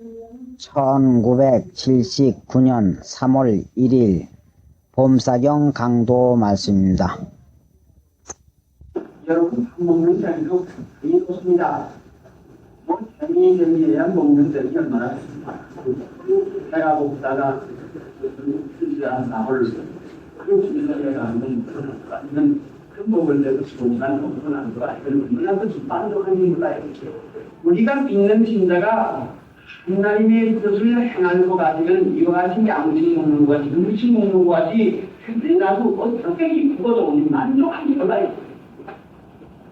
1979년 3월 1일 봄사경 강도 말씀입니다. 여러분, 밥 먹는 재미도 굉장히 좋습니다. 재미야 먹는 재미 얼마나 좋습니까? 내가 먹다가 쓸쓸한 나홀 그런 내가 하는 그 먹을 때도 좋지만 먹고 난 거야. 얼마나 그 만족한 힘이다. 우리가 믿는 신자가 하나님의 뜻을 행할 것 같으면 이와 같이 양식 먹는 것 같이 음식 먹는 것 같이 나도 어떻게 기쁘고 좋으니 만족하기 몰라요.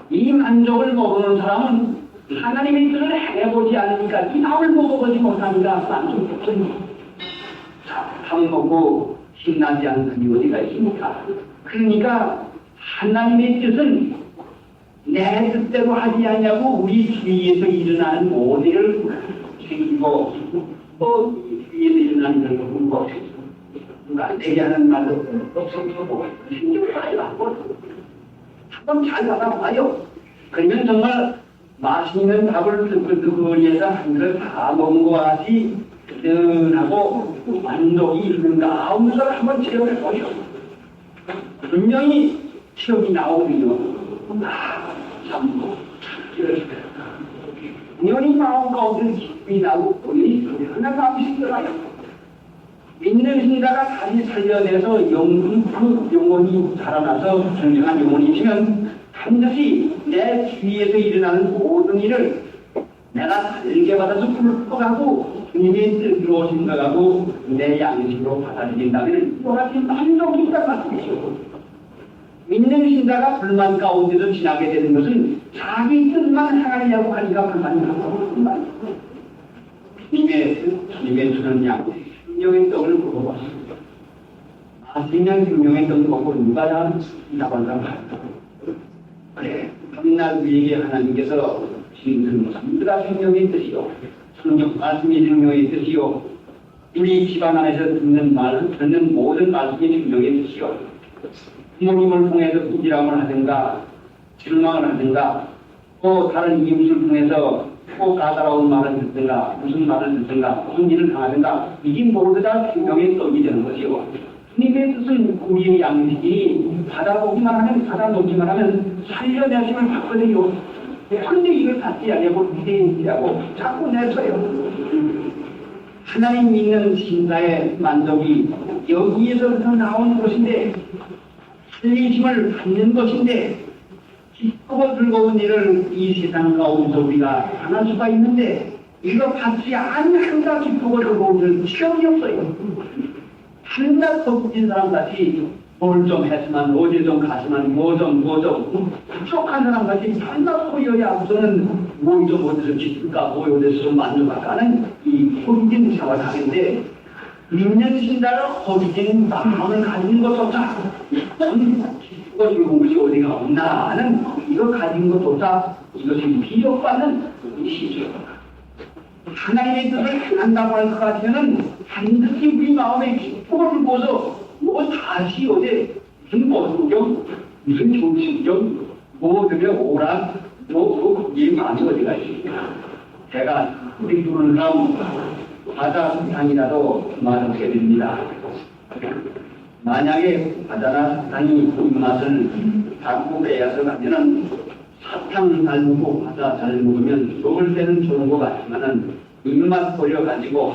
이 만족을 먹는 사람은 하나님의 뜻을 행해보지 않으니까 이 밥을 먹어보지 못하니까 만족이 없으니 밥 먹고 신나지 않는 사람이 어디가 있습니까? 그러니까 하나님의 뜻은 내 뜻대로 하지 않냐고 우리 주위에서 일어나는 모든 일을 챙기고 또 주위에서 일어나는 일을 보고 누가 되게 하는 말도 없어도 신경 써야 하고 한번 잘 받아봐요. 그러면 정말 맛있는 밥을 뜨끈뜨끈해서 한 그릇 다 먹은 것 같이 든든하고 만족이 있는가 없는 걸 한번 체험해보죠. 분명히 체험이 나오면요. 참 분명히 마음 가운데 기쁨이 나고 하나 감식 들어요. 믿는 신자가 다시 살려내서 영혼이 자라나서 정정한 영혼이시면 반드시 내 주위에서 일어나는 모든 일을 내가 살게 받아서 굴복하고 주님의 뜻으로 생각하고 내 양식으로 받아들인다면 이와 같이 만족이 있다 말씀이죠. 믿는 신자가 불만 가운데서 지나게 되는 것은 자기 뜻만 행하려고 하니까 불만이 나고 주님의 주는 양 생명의 떡을 먹어봤습니다. 생명의 떡을 먹고 누가 다 나간 사람 그래, 한날 우리에게 하나님께서 주신 것은 생명의 뜻이요. 성경 말씀이 생명의 뜻이요. 우리 집안 안에서 듣는 모든 말씀이 생명의 뜻이요. 부모님을 통해서 부지람을 하든가, 실망을 하든가, 또 다른 이웃을 통해서 또 까다로운 말을 듣든가, 무슨 말을 듣든가, 무슨 일을 당하든가, 이게 모두 다 생명의 떡이 되는 것이요. 주님의 뜻은 우리의 양식이 받아보기만 하면, 받아놓기만 하면 살려내심을 받거든요. 그런데 이걸 받지 않냐고 미래인지라고 자꾸 내서요. 하나님 믿는 신자의 만족이 여기에서부터 나오는 것인데, 살리심을 받는 것인데, 기쁘고 즐거운 일을 이 세상 가운데서 우리가 당할 수가 있는데, 이거 받지 않는다 기쁘고 즐거운 일 시험이 없어요. 한낱 덕진 사람같이 뭘 좀 했으면 어디 좀 갔으면 뭐좀 부족한 사람같이 한낱 소여야 우선은 뭐 좀 어디서 기쁠까 뭐 어디서 좀 만족할까 하는 이 허기진 생활하는데 믿는 신자를 허기진 마음을 가진 것조차 기쁘고 즐거운 것이 어디가 없나 하는 이거 가진 것조차 이것이 비교받는 것이죠. 하나님의 뜻을 행한다고 할 것 같으면 반드시 우리 마음에 기쁨을 불고서 뭐 다시 어제 무슨 보수경 무슨 정신경 뭐 되면 오락 거기에 마음이 어디가 있습니까? 제가 우리 두는 사람 과자 사탕이라도 맛없게 됩니다. 만약에 과자나 사탕이 입맛을 자꾸 빼앗아 가면은 사탕 잘 먹고 과자 잘 먹으면 먹을 때는 좋은 것 같지만은 입맛 버려가지고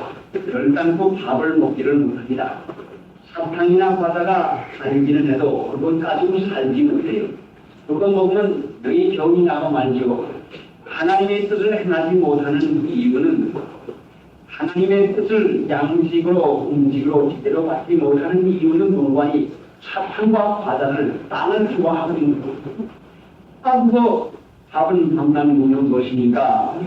결단코 밥을 먹지를 못합니다. 사탕이나 과자가 살기는 해도 그건 가지고 살지 못해요. 그거 먹으면 너희 병이 나고 말죠. 하나님의 뜻을 행하지 못하는 이유는 하나님의 뜻을 양식으로 음식으로 제대로 받지 못하는 이유는 무관히 사탕과 과자를 땅을 좋아하거든요. 그거 밥은 밥만 먹는 것이니까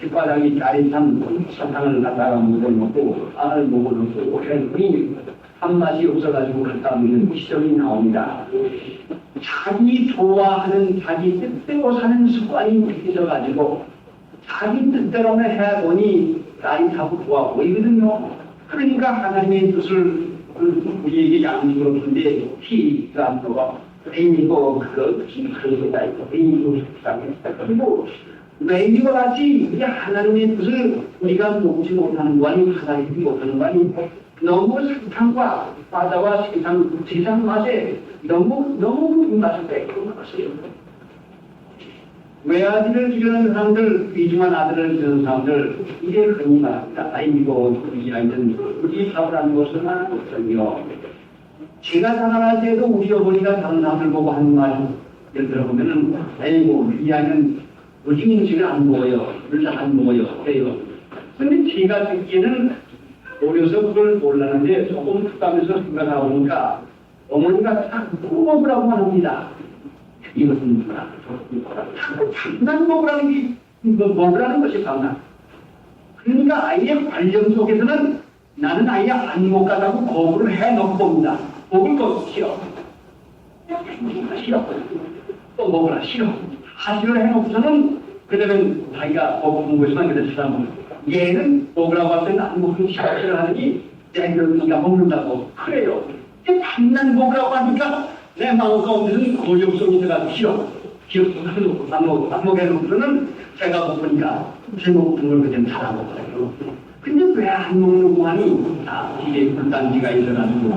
뒷바닥이 짜릿한 사탕을 갖다가 묻어놓고 빵을 먹어놓고 그랬더니 한맛이 없어가지고 갖다 먹는 시점이 나옵니다. 자기 좋아하는 자기 뜻대로 사는 습관이 있어가지고 자기 뜻대로만 해보니 짜릿하고 좋아 보이거든요. 그러니까 하나님의 뜻을 우리에게 양식으로 준데 피가 그리고 그런 거다 있고 그리고 왜 이와 같이 이 하나님의 뜻을 우리가 보지 못하는 거 아니, 하나님이 못하는 거 아니, 너무 사탕과 과자와 세상 맛에 너무 입맛을 빼고 갔어요. 외아들을 기르는 사람들, 귀중한 아들을 기르는 사람들, 이게 흔히 말합니다. 아이고, 우리 아이는 우리 밥을 안 먹었으나 없군요. 제가 자라날 때도 우리 어머니가 다른 사람들 보고 하는 말, 예를 들어보면은, 아이고, 우리 아이는 요즘 음식을 안 먹어요. 그래서 안 먹어요. 그래요. 근데 제가 듣기에는 어려서 그걸 몰랐는데 조금 툭하면서 생각하고 보니까 어머니가 자꾸 먹으라고 합니다. 이것은 뭐라? 자꾸 장난 먹으라는 게 먹으라는 것이 장난. 그러니까 아이의 관념 속에서는 나는 아예 안 먹겠다고 거부를 해놓고 봅니다. 먹을 거 싫어. 싫어. 또 먹으라 싫어. 하시를 해놓고서는 그러면 자기가 먹은 것이만 그래서 사람은 얘는 먹으라고 할 때는 안 먹는 싫어를 하더니 네가 먹는다고 그래요. 반난 먹으라고 하니까 내 마음 가운데는 고정성이 들어가서 싫어. 기억도 안 먹게 해놓고서는 제가 먹으니까 제 먹은 걸 그냥 다 먹어요. 근데 왜 안 먹는 거니? 뒤에 불단지가 있어가지고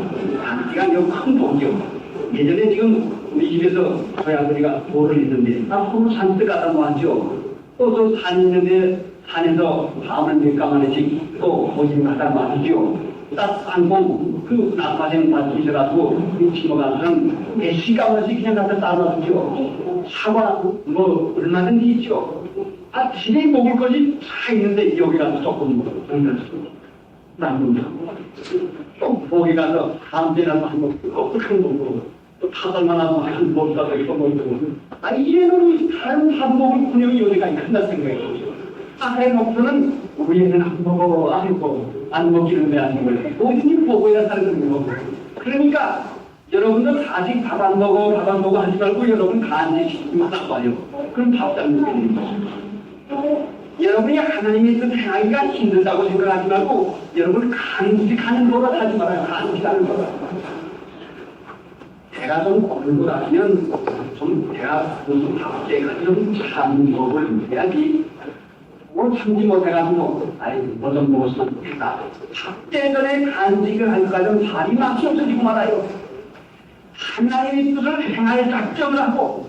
단지가 너무 큰 돈이요. 예전에 지금 우리 집에서 저희 아버지가 돌을 있는데 앞으로 산뜻 가다 놓았죠. 또 산 있는데 산에서 밤을 몇 가만씩 또 거짓 가다 놔주죠. 딱 안고 그 낙하생 밭이 있어가지고 심어가서는 몇 시간씩 그냥 갖다 따놔주죠. 사과 뭐 얼마든지 있죠. 집에 먹을 것이 다 있는데 여기 가서 조금 또 거기 가서 다음 때라도 한번 큰 먹고 또 타설만 하고 한 번 가서 이거 먹고 얘는 다른 밥 먹을 분명히 여기가 끝날 생각이에요. 해놓고는 우리는 안 먹어, 안 먹기는 왜 안 먹어요? 어디니 먹어야 사는 거고. 그러니까 여러분들 아직 밥 안 먹어 하지 말고 여러분 간지 시키면 나빠요. 그럼 밥 잘 먹게 되는 거죠. 여러분이 하나님의 뜻 행하기가 힘들다고 생각하지 말고 여러분 간직하는 거라 하지 말아요. 간직하는 거라. 내가 좀 고른 거 같으면 좀 내가 무슨 밥때가 좀참 먹을 해야지. 뭘 참지 못해가지고 뭐 좀 먹었으면 좋겠다. 밥때 전에 간직을 하니까 살이 막히 없어지고 말아요. 하나님의 뜻을 행할 작정을 하고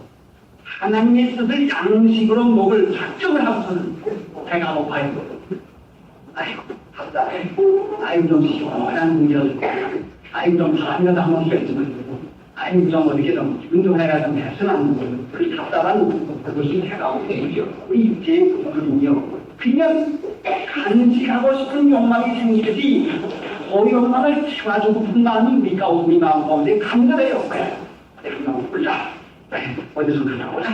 하나님의 뜻을 양식으로 먹을 작정을 하고서는 배가 고파요. 아이고 답답해. 아이고 좀 시원한 문제를 아이고 좀 바람이라도 한번 뺐으면 아이고 좀 어떻게 좀 운동해가 좀 했으면 안 되고 그 답답한 그것이 해가 오죠. 우리 제 그림이요. 그냥 간직하고 싶은 욕망이 생기듯이 그 욕망을 채워주고픈 마음이 우리 마음 가운데 강렬해요. 내가 보자. 어디서 가보자.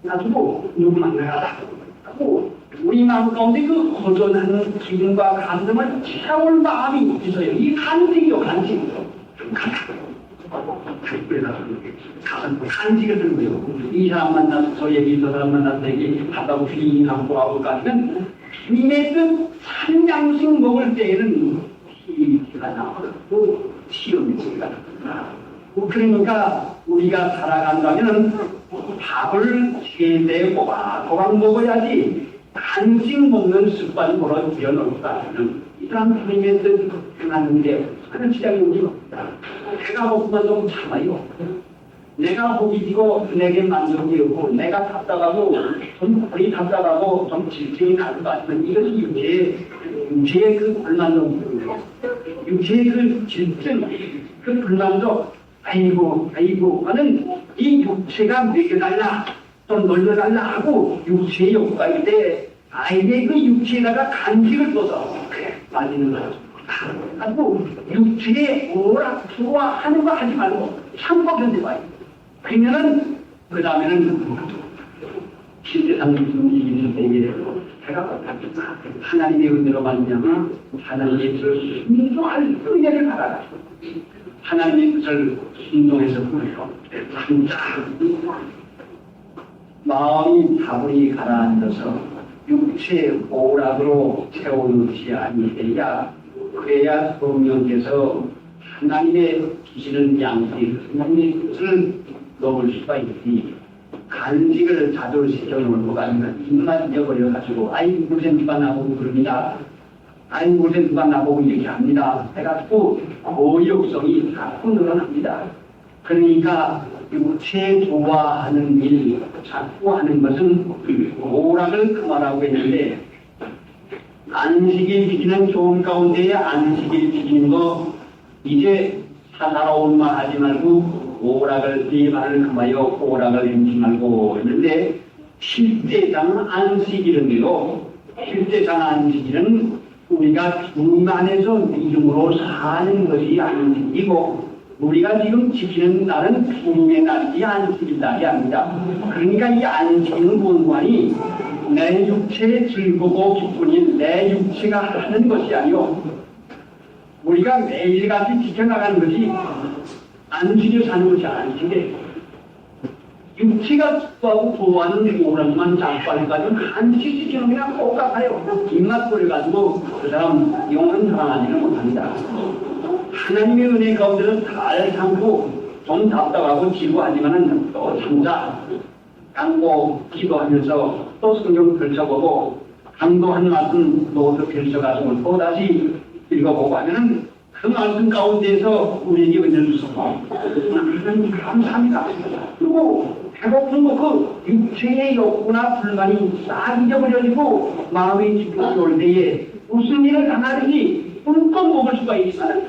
놔두고 누구 만나가다. 하고 우리 마음 가운데 그 허전한 기분과 감동을 채울 마음이 있어요. 이 간직이요, 간직. 가자. 간직을 들은 거예요. 이 사람 만나서 저 얘기, 저 사람 만나서 얘기, 하다고 피인하고 하고까지는 주님의 뜻 산양식 먹을 때에는 피가 나오고 시험지가 나옵니다. 그러니까 우리가 살아간다면 밥을 제때 꼬박꼬박 먹어야지 간식 먹는 습관이 벌어 들여놓을까는 이런 주님의 뜻 행하는데 하는 시장이 우리 없다. 배가 고프면 좀 참아요. 내가 호기지고 내게 만족이 없고 내가 답답하고 좀 불이 답답하고 좀 질증이 나는 것 같으면 이것이 육체의 그 불만족이에요. 육체의 그 질증, 그 불만족 아이고 하는 이 육체가 먹여달라 또 놀려달라 하고 육체의 욕구일 때 아이의 그 육체에다가 간식을 떠서 그래 빠지는 거죠. 하고 육체에 오락투와 하는 거 하지 말고 참고 견뎌봐요. 그러면은 그 다음에는 실제상 이기는 되게 제가 하나님의 은혜로 말미암아 하나님의 뜻을 순종할 은혜를 받아라. 하나님의 뜻을 순종해서 보내요. 진짜 마음이 다분히 가라앉아서 육체의 오락으로 채우지 아니해야 그래야 성령께서 하나님의 주시는 양식, 하나님의 뜻을 먹을 수가 있지. 간식을 자주 시켜놓을 거 아니면 입만 잊어버려가지고 아이 물새 누가 나보고 그럽니다. 아이 물새 누가 나보고 이렇게 합니다. 해가지고 고역성이 자꾸 늘어납니다. 그러니까 육체 좋아하는 일 자꾸 하는 것은 오락을 그만하고 했는데 안식일 지키는 좋은 가운데에 안식일 지키는 거 이제 사사로운 말 하지 말고 오락을 네 말을 금하여 오락을 행치 말고 했는데 실제상 안식일은요. 실제상 안식일은 우리가 주님 안에서 믿음으로 사는 것이 안식이고 우리가 지금 지키는 날은 주님의 날이 안식일 날이 아닙니다. 그러니까 이 안식일은 본관이 내 육체의 즐거고 기쁨이 내 육체가 하는 것이 아니요 우리가 매일같이 지켜나가는 것이 안식일 사는 것이 안식일. 육체가 기뻐하고 좋아하는 오락만 자꾸하니까 한식 지키는 그냥 똑같아요. 입맛 버려가지고 그 사람 영원히 사랑하지는 못합니다. 하나님의 은혜 가운데서 잘 참고 좀 답답하고 지루하지만은 또 참자 강고 기도하면서 또 성경 펼쳐보고 강도한 말씀 또 펼쳐가지고 또 다시 읽어보고 하면은 그 말씀 가운데서 우리에게 은혜를 주셔서 하나님 감사합니다. 그리고 배고픈 거 그 육체의 욕구나 불만이 싹 잊어버려지고 마음이 기쁨이 올 때에 무슨 일을 당하든지 꿈꿔 먹을 수가 있어요.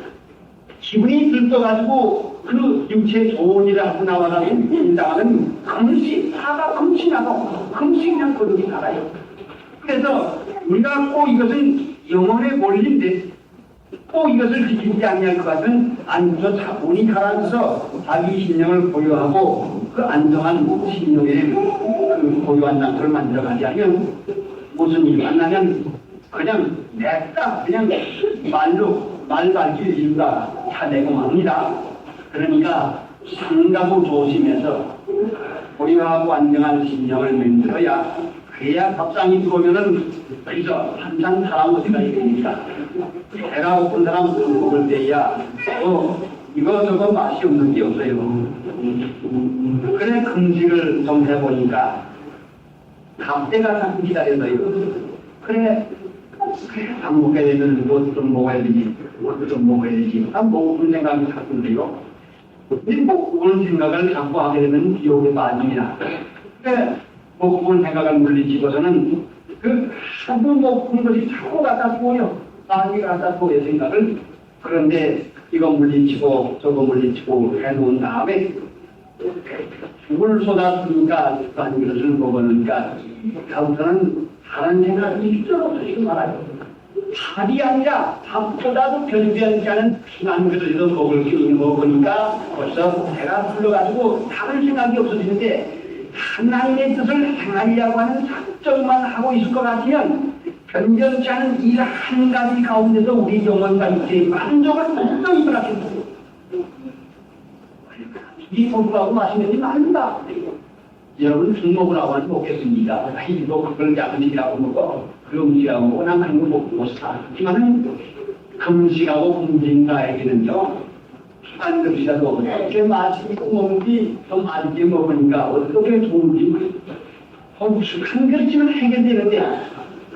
기분이 들떠가지고 그 육체의 좋은 일을 하고 나와가지고 인당하면 금시 사가 금시 나고 금시 그냥 거룩히 살아요. 그래서 우리가 꼭 이것은 영혼의 원리인데 꼭 이것을 지키지 아니할 것은 안에서 차분히 가라앉아서 자기 신령을 보유하고 그 안정한 신령의 그 보유한 상태를 만들어가지 않으면 무슨 일이 만나면 그냥 냈다 그냥 말 밝힐 이유가 차내고 맙니다. 그러니까 상가고 조심해서 보유하고 안정한 신령을 만들어야 그래야 밥상이 들어오면은 그래서 항상 사람 어디가 있으니까 배가 고픈 사람 밥 먹을 때야 이거 저거 맛이 없는 게 없어요. 그래 금식을 좀 해보니까 갑대가 자꾸 기다려서요. 그래 밥 먹게 되면 뭐 좀 먹어야 되지 뭐 좀 먹어야 되지 먹는 생각이 자꾸인데요. 근데 먹는 생각을 자꾸 하게 되면 지옥에 빠집니다. 그래 먹는 생각을 물리치고서는 그 하도 먹는 것이 자꾸 갖다 보여. 나에게 갖다 보여 생각을. 그런데 이거 물리치고 저거 물리치고 해놓은 다음에 죽을 쏟았으니까 한 그릇을 먹었으니까 다음부터는 다른 생각이 일절 없어지고 말아요. 밥이 아니라 밥보다도 변변치 않은 한 그릇을 먹으니까 벌써 배가 불러가지고 다른 생각이 없어지는데 하나님의 뜻을 행하려고 하는 작정만 하고 있을 것 같으면 변변치 않은 일 한 가지 가운데서 우리 영혼과 육체의 만족을 분명히 일어나겠습니다. 이 공부하고 마시는 일 말입니다. 여러분 술 먹으라고 하면 먹겠습니다. 이거 그걸 양식이라고 먹고 그 음식이라고 먹고 난 그런 거 먹고 사. 하지만은 금식하고 금식가에게는요 한 그릇이라도 어떻게 맛있게 먹는지 좀 맛있게 먹으니까 어떻게 좋은지 한 그릇이면 해결되는데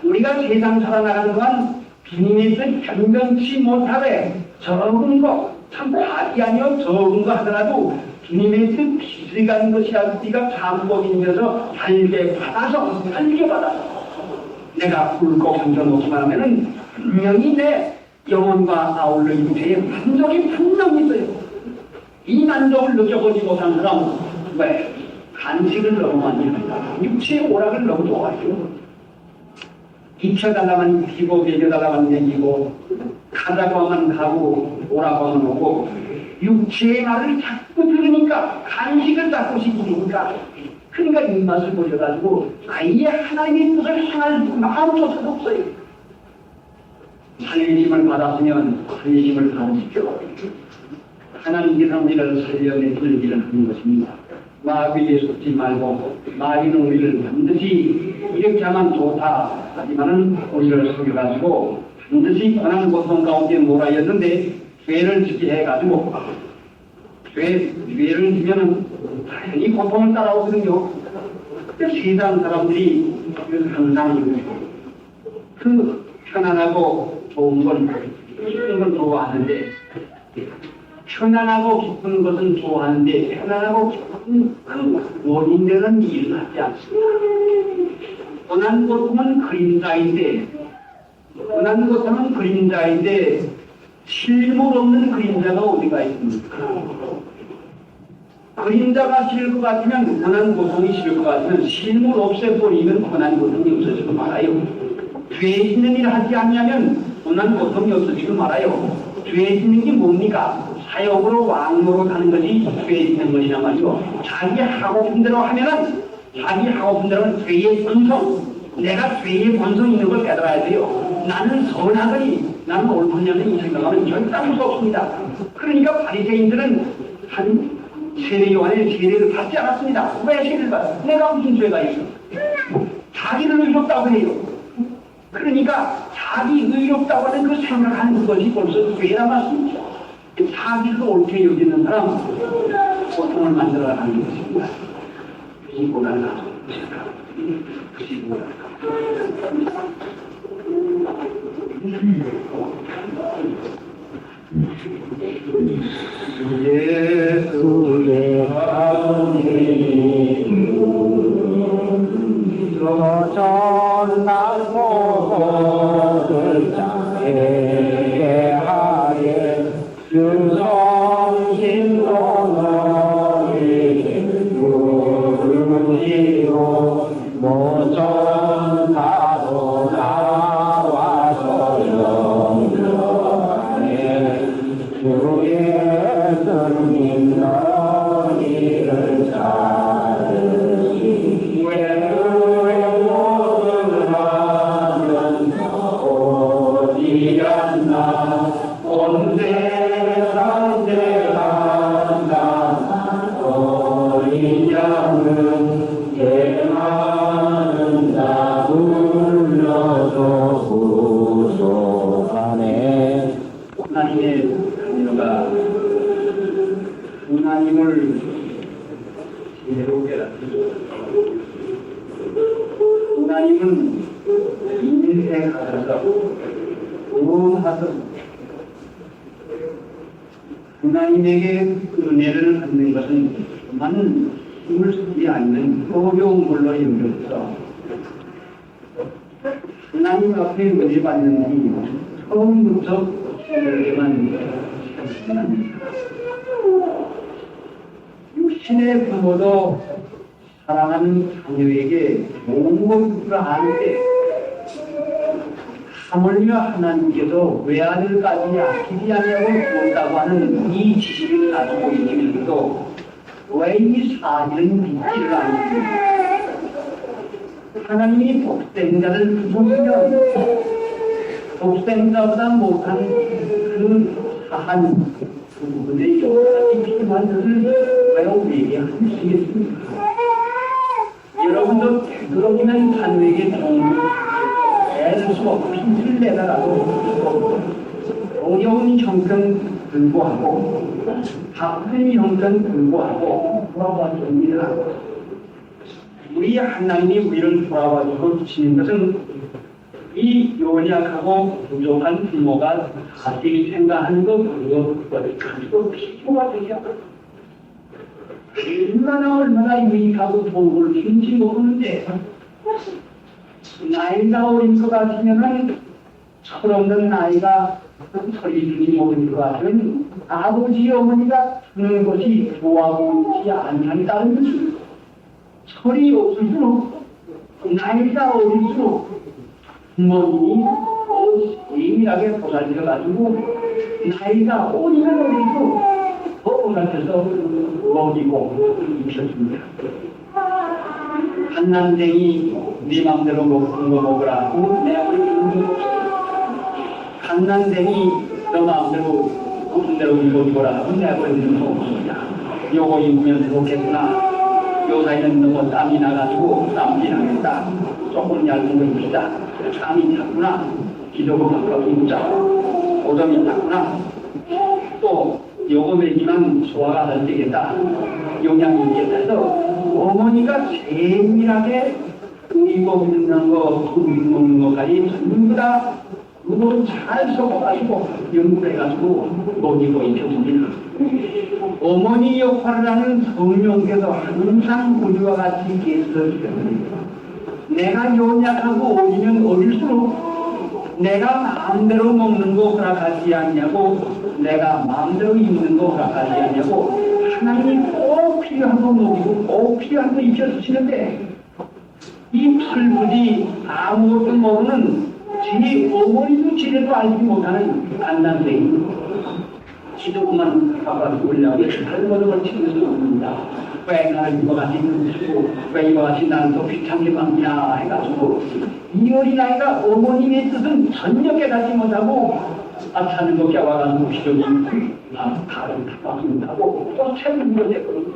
우리가 세상 살아나가는 동안 주님의 뜻 변변치 못하되 적은 거 참 답이 아니요 적은 거 하더라도 주님의 뜻 빛을 가는 것이라도 네가 방법이면서 달게 받아서 내가 굴곡 상처놓기만 하면은 분명히 내 영혼과 아울러 육체에 만족이 분명히 있어요. 이 만족을 느껴보지 못한 사람은 왜? 간식을 너무 많이 합니다. 육체의 오락을 너무 좋아해요. 입혀달라면 입히고 먹여달라면 먹이고 가자고 하면 가고 오라고 하면 오고 육체의 말을 자꾸 들으니까 간식을 자꾸 시키니까 그러니까 입맛을 보여가지고 아예 하나님의 뜻을 행할 마음조차도 없어요. 살리심을 받았으면 살리심을 가르치죠. 하나님께서 우리를 살려내주는 일을 하는 것입니다. 마귀에 속지 말고 마귀는 우리를 반드시 이렇게 하면 좋다 하지만은 우리를 속여가지고 반드시 고난 고통 가운데 몰아였는데 죄를 짓게 해가지고 죄를 지면은 당연히 고통을 따라오거든요. 세상 사람들이 항상 그 편안하고 좋은 건 기쁜 건 좋아하는데 편안하고 기쁜 것은 좋아하는데 편안하고 기쁜 그 원인되는 일을 하지 않습니다. 고난 고통은 그림자인데 고난 고통은 그림자인데 실물 없는 그림자가 어디가 있습니까? 그림자가 싫을 것 같으면 고난 고통이 싫을 것 같으면 실물 없애버리면 고난 고통이 없어지고 말아요. 죄 짓는 일을 하지 않냐면 고난 고통이 없어지고 말아요. 죄 짓는 게 뭡니까? 사역으로 왕노로 가는 것이 죄 짓는 것이란 말이죠. 자기 하고픈 대로 하면은 자기 하고픈 대로는 죄의 본성, 내가 죄의 본성이 있는 걸 깨달아야 돼요. 나는 선하거니 나는 옳으냐는 이 생각하면 절대 무섭습니다. 그러니까 바리새인들은 한 세례 요한의 세례를 받지 않았습니다. 왜 세례를 받아? 내가 무슨 죄가 있어? 자기를 의롭다고 해요. 그러니까 자기 의롭다고 하는 그 생각하는 것이 벌써 죄라 맞습니다. 자기가 옳게 여기는 사람 고통을 만들어가는 것입니다. 그것이 고난이다. 그것이 고난이다. 예수의 가운데 전나고 자에게 하에 유성신도 너에게 부르시고 모전하도 나와서 영원하네 주의 성님 너희를 찾으시 외로의 모든 하면 어디였나 온 세상 대한다 어린 양은 개많은 다 불러도 부족하네. 하나님의 자녀가 하나님을 제대로 깨닫습니다. 하나님은 인생에 가셔서 구원하셔서 하나님에게 은혜를 받는 것은 그만 힘을 쓰지 않는 어려운 걸로 여겨서 하나님 앞에 은혜 받는 일이 처음부터 그에게만 육신의 부모도 사랑하는 자녀에게 좋은 것을 아는데 하물며 하나님께서 외아들까지 아끼지 아니하고 주었다고 하는 이 지식을 가지고 있으면서도 왜 이 사실은 믿지를 않습니까? 하나님이 복된 자를 부르시면 독생자보다 못한 그 사한 그분의 여기까지 필요한 것을 왜 우리에게 하시겠습니까? 여러분도 되도록이면 자녀에게 애를 수 없고 힘을 내다가도 어려운 형편 불구하고 바쁜 형편 불구하고 돌아봐 줍니다. 우리 하나님이 우리를 돌아봐 주시는 것은 이 연약하고 부족한 부모가 자식이 생각하는 것 그것을 가지고 피부가 되게 얼마나 유익하고 좋은 걸 힘지 모르는데 나이가 어린 것 같으면은 철없는 나이가 철이 주지 모르는 것 같으면 아버지 어머니가 주는 것이 좋아 보이지 않는다는 것입니다. 철이 없을수록 나이가 어릴수록 부모님이 예민하게 보살펴가지고 나이가 어리면 어릴수록 더 보살펴서 먹이고 입혀줍니다. 갓난쟁이 네 맘대로 먹는 거 먹으라고 내버리는 거 없습니다. 갓난쟁이 너 마음대로 무슨 대로 입어주거라 하고 내버리는 거 없습니다. 요거 입으면 좋겠구나. 요 사이는 너무 땀이 나가지고 땀이 나겠다. 조금 얇은 거 입시다. 땀이 찼구나. 기도가 가까워 입자. 오점이 찼구나. 또 요거 먹이면 소화가 잘 되겠다, 영양이 있겠다 해서 어머니가 세밀하게 우리 먹는 거, 우리 먹는 거까지 전부 다 그걸 잘 섞어가지고 연구해가지고 먹이고 있습니다. 어머니 역할을 하는 성령께서 항상 우리와 같이 계시거든요. 내가 연약하고 어리면 어릴수록 내가 마음대로 먹는 거 허락하지 않냐고, 내가 마음대로 입는 거 허락하지 않냐고, 하나님이 꼭 필요한 거 먹이고 꼭 필요한 거 입혀주시는데, 이 철부지 아무것도 모르는 지 어머니도 지레도 알지 못하는 간난쟁이, 기도만 가가지고 올라오게 할머니 걸 치면서 옵니다. 왜 나를 이거 같이 쓰고, 왜 이거 같이 나는 더 귀찮게 만드냐 해가지고, 이 어린아이가 어머님의 뜻은 전혀 깨닫지 못하고, 사는 거 깨와가지고 기도니 다른 타박하고 또 책임을 내거든요.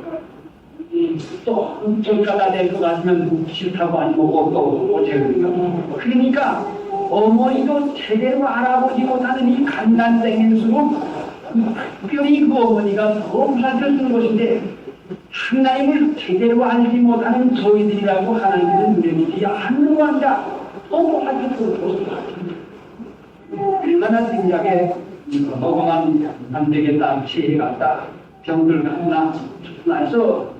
또 전가가 될 것 같으면 싫다고 아니고 또 제거든요. 그러니까 어머니도 제대로 알아보지 못하는 이 간난쟁이일수록 특별히 그 어머니가 더 살펴주는 것인데, 하나님을 제대로 알지 못하는 저희들이라고 하나님은 믿지 않는 관자 또 살펴주고 얼마나 진지하게 먹으면 안 되겠다, 피해 갔다, 병들 갔나 해서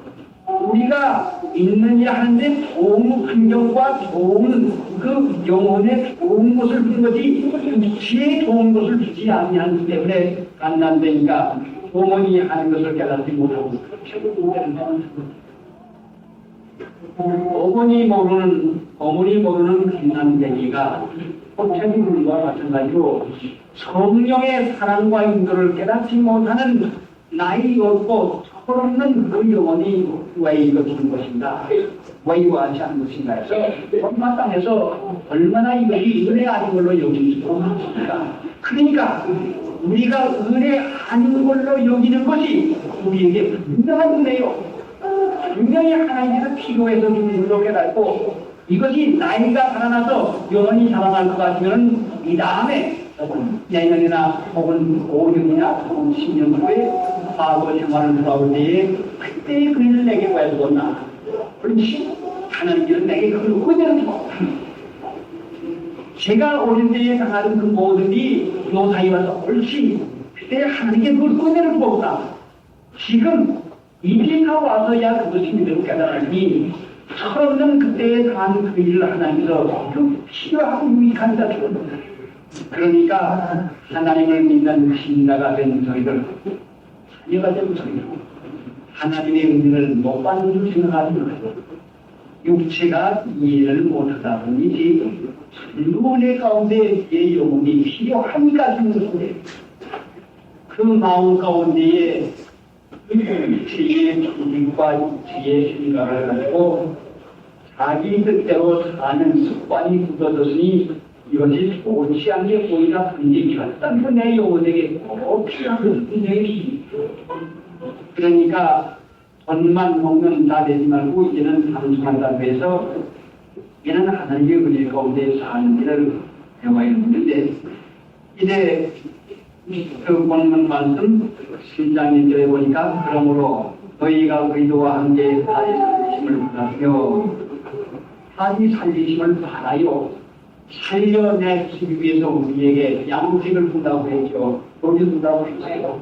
우리가 있는 일 하는데 좋은 환경과 좋은 그 영혼에 좋은 것을 주는 거지 육체에 좋은 것을 주지 아니하기 때문에 간난되니까 어머니 하는 것을 깨닫지 못하고 어머니 모르는 간난쟁이가 호텔물과 마찬가지로 성령의 사랑과 인도를 깨닫지 못하는 나이 없고 철없는 그 영혼이 왜 이거 주는 것인가, 왜 이거 하지 않는 것인가 해서 엄마 땅에서 얼마나 이것이 은혜 아닌 걸로 여기는 것인가. 그러니까 우리가 은혜 아닌 걸로 여기는 것이 우리에게 분명한 은혜요, 분명히 하나님께서 필요해서 주는 걸로 깨닫고, 이것이 나이가 살아나서 영원히 살아날 것 같으면 이 다음에 내년이나 혹은 5년이나 혹은 10년 후에 과거 생활을 돌아올 때에 그때의 그림을 내게 왜 두었나, 그렇지 하나님께서 내게 그걸 그대로 주고, 제가 어린 때에 당하던 그 모든 일이 요사이 와서 옳지 그때 하나님께 그걸 그대로 주었다. 지금 이제가 와서야 그것이 믿음을 깨달으니 철없는 그때에 당한 그 일을 하나님께서 그 필요하고 유익한 자 주었다. 그러니까 하나님을 믿는 신자가 된 저희들, 자녀가 된 저희들, 하나님의 은혜를 못 받는 줄 생각하지 말고 육체가 이해를 못하다 보니지 은혜 가운데 내 영혼이 필요하니까 주는 것인데, 그 마음 가운데에 육체의 조직과 육체의 생각을 가지고 자기 뜻대로 사는 습관이 굳어졌으니 이것이 옳지 않게 보이다 보니 결단도 내 영혼에게 꼭 필요한 은혜이. 그러니까 돈만 먹는 다 되지 말고 이제는 단순하다고 해서 이제는 하나님의 은혜 가운데 사는 길을 배워야 하는데, 이제 그 본문 말씀 7장 1절에 보니까 그러므로 너희가 그리스도와 함께 다시 살리심을 바라며 다시 살리심을 바라요. 살려내주기 위해서 우리에게 양식을 준다고 했죠. 돈을 준다고 했어요.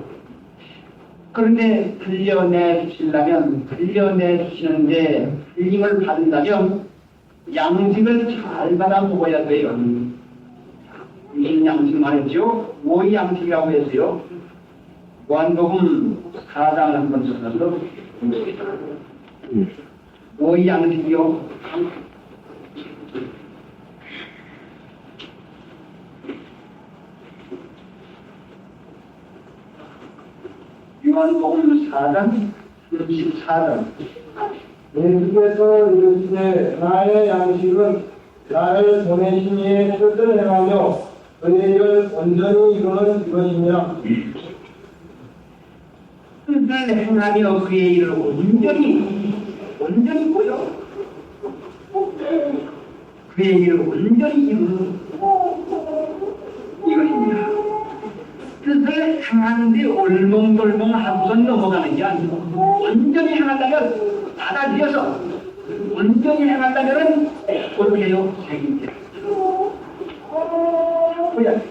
그런데 들려내주시는데 들림을 받는다면 양식을 잘 받아 먹어야 돼요. 무슨 양식 말했죠? 오이 양식이라고 했어요. 요한복음 4장을 한번 써서 보겠습니다. 오이 양식이요. 요한복음 4장 14절. 예수께서 이르시되 나의 양식은 나를 보내신 이의 뜻을 행하며 그의 일을 온전히 이루는 이것이니라. 뜻을 행하며 그의 일을 온전히 보여. 그의 일을 온전히 이루는 이것입니다. 뜻을 행하며 행하는데 얼멍덜멍 하고선 넘어가는 게 아니고 온전히 행한다면 받아들여서 온전히 행한다면 어떻게 해요? 책임져. 뭐야?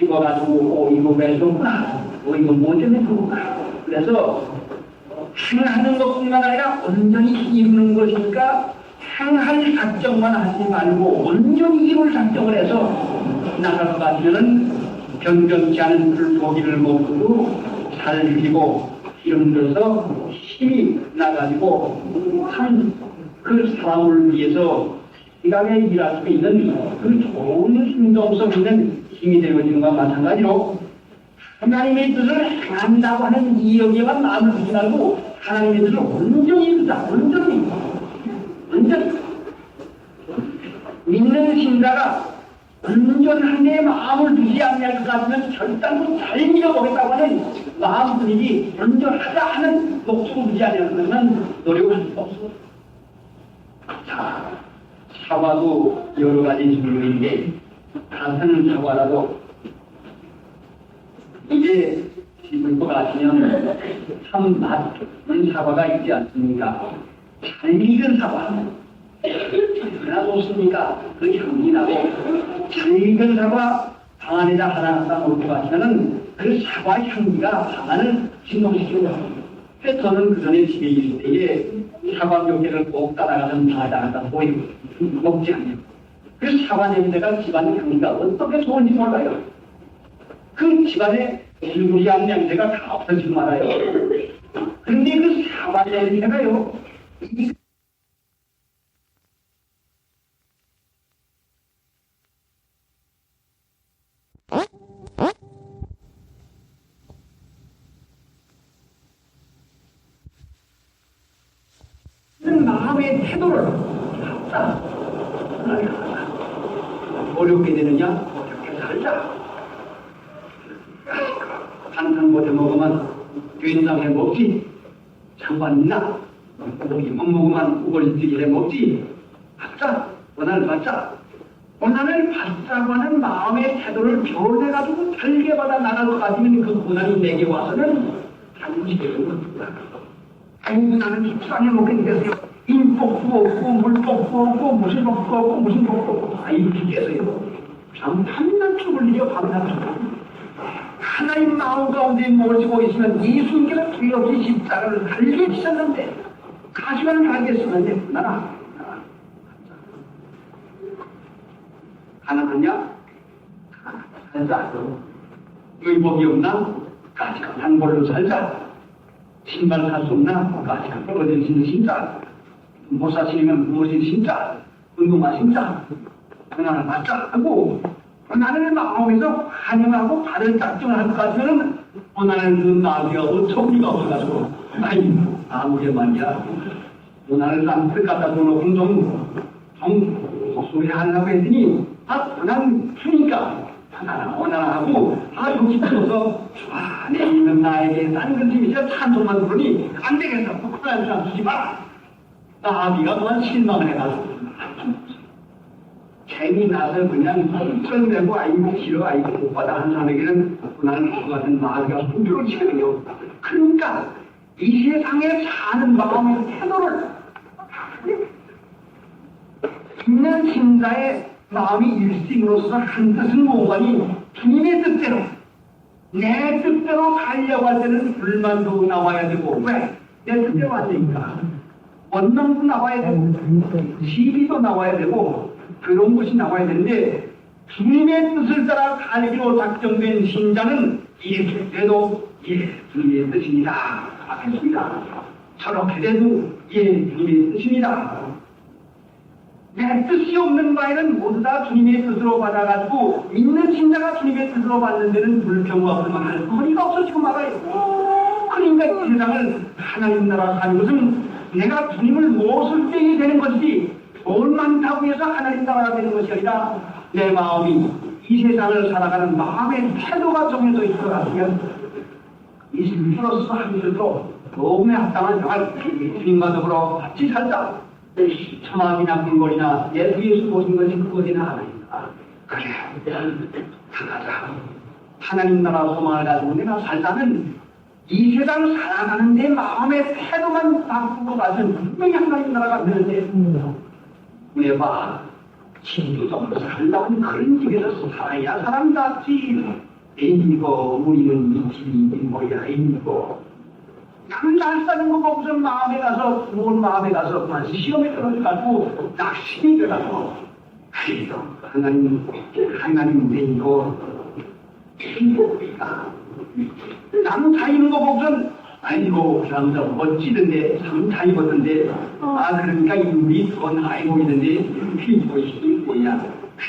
이거 가지고 이거 왜 줬구나. 이거 뭐 때문에 줬구나. 그래서 행하는 것뿐만 아니라 온전히 이루는 것이니까 행할 작정만 하지 말고 온전히 이룰 작정을 해서 나갈 것 같으면은 변변치 않은 불고기를 먹고 살리고 이런 데서 힘이 나가지고 참 그 사람을 위해서 시간에 일할 수 있는 그 좋은 힘동성 있는 힘이 되어지는 것과 마찬가지로 하나님의 뜻을 행한다고 하는 이 여기에만 마음을 두지 말고 하나님의 뜻을 온전히 두자. 온전히 믿는 신자가 온전한 데 마음을 두지 않을 것 같으면 결단도 잘 믿어보겠다고 하는 마음뿐이지 온전하다 하는 목적을 두지 않으면 노력을 할 수 없어. 자, 사과도 여러 가지 종류인데 같은 사과라도 이제 씹을 것 같으면 참 맛있는 사과가 있지 않습니까? 잘 익은 사과 얼마나 좋습니까? 그 향이 나고 잘 익은 사과 방 안에다 하나 갖다 놓을 것 같으면 그 사과 향기가 방 안을 진동시키고 저는 그 전에 집에 있을 때에 사과 몇 개를 꼭 따라가서 방에다 갖다 보이고 먹지 않아요. 그 사과 냄새가 집안 향기가 어떻게 좋은지 몰라요. 그 집안에 불구리한 냄새가 다 없어지고 말아요. 그런데 그 사과 냄새가요. 마음의 태도를 갖다 어렵게 되느냐? 어렵게 살자. 한탕 못해 먹으면 된장해 먹지. 장관이나 고기만 먹으면 우거리뜨기해 먹지. 받자. 원한을 받자. 원한을 받자고 하는 마음의 태도를 변해가지고 달게 받아 나갈 것 같으면 그 고난이 내게 와서는 단지 되는 것이다. 아이고 나는 속상해 먹겠는데요. 인복도 없고 물복도 없고 무슨 복도 없고 무슨 복도 없고 아이고 죽겠어요. 참 한난 죽을 일이요 밤낮으로 하나님 마음 가운데 모시고 있으면 이 순간에 두렵지 십자가를 달게 지셨는데 가시관을 달겠으면 됐구나. 가능하냐? 살자. 의복이 없나? 가시관 한 걸로 살자. 신발 살 수 없나? 가시관 떨어질 수 있는 신자. 못 사시면 무엇이 신자. 운동화 신자. 하나를 받자 하고 나는 마음에서 환영하고 받을 작정을 할 것 같으면 나는 그 마귀가 어처구니가 없어가지고 아이 아무게 말이야. 나는 딴뜻 갖다 놓고 좀 소리 하려고 했더니 난 주니까 하나 하고 여기 들어서 내 있는 나에게 딴 것들이 찬송만 부르니 안 되겠어. 그런 사람 주지 마라. 나비가 그만 실망을 해가지고 괜히 나서 그냥 썰매고 아이고 싫어 아이고 못 받아 하는 사람에게는 나는 그 같은 마귀가 손주로 치거든요. 그러니까 이 세상에 사는 마음의 태도를 있는 신자의 마음이 일심으로서 한 뜻은 뭐가니 주님의 뜻대로 내 뜻대로 살려고 할 때는 불만도 나와야 되고 왜? 내 뜻대로 안 되니까 원망도 나와야 되고 시비도 나와야 되고 그런 것이 나와야 되는데 주님의 뜻을 따라 살기로 작정된 신자는 이렇게 돼도 주님의 뜻입니다 하겠습니다. 저렇게 돼도 주님의 뜻입니다. 내 뜻이 없는 바에는 모두 다 주님의 뜻으로 받아가지고 믿는 신자가 주님의 뜻으로 받는 데는 불평과 불만할 거리가 없어지고 말아요. 그러니까 이 세상을 하나님 나라 사는 것은 내가 주님을 못을 때에 되는 것이지 돈 많다고 해서 하나님 나라가 되는 것이 아니라 내 마음이 이 세상을 살아가는 마음의 태도가 정해져 있을 것 같으면 이 신으로서 하면서도 너무나 합당한 생활 주님과 더불어 같이 살자. 천막이나 궁궐이나 예수 모신 것이 그것이나 하나님이다. 그래, 강하자. 하나님 나라 소망을 가지고 내가 살다는 이 세상 살아가는 내 마음의 태도만 바꾸고 가면 분명히 하나님 나라가 되는데 왜 봐? 친구도 살다는 그런 집에서 살아야 사람답지. 애인이고 우리는 이 집이 뭐야 애인이고 나는 잘 사는 거 보고서 마음에 가서 좋은 마음에 가서 그만 시험에 떨어져가지고 낙심이 돼가지고 그래도 하나님 되고 행복이가 나무 다니는 거 보고선 아이고 그 사람도 멋지던데 참 잘 입었던데 그러니까 우리 돈 알고 있는데 이것이 뭐야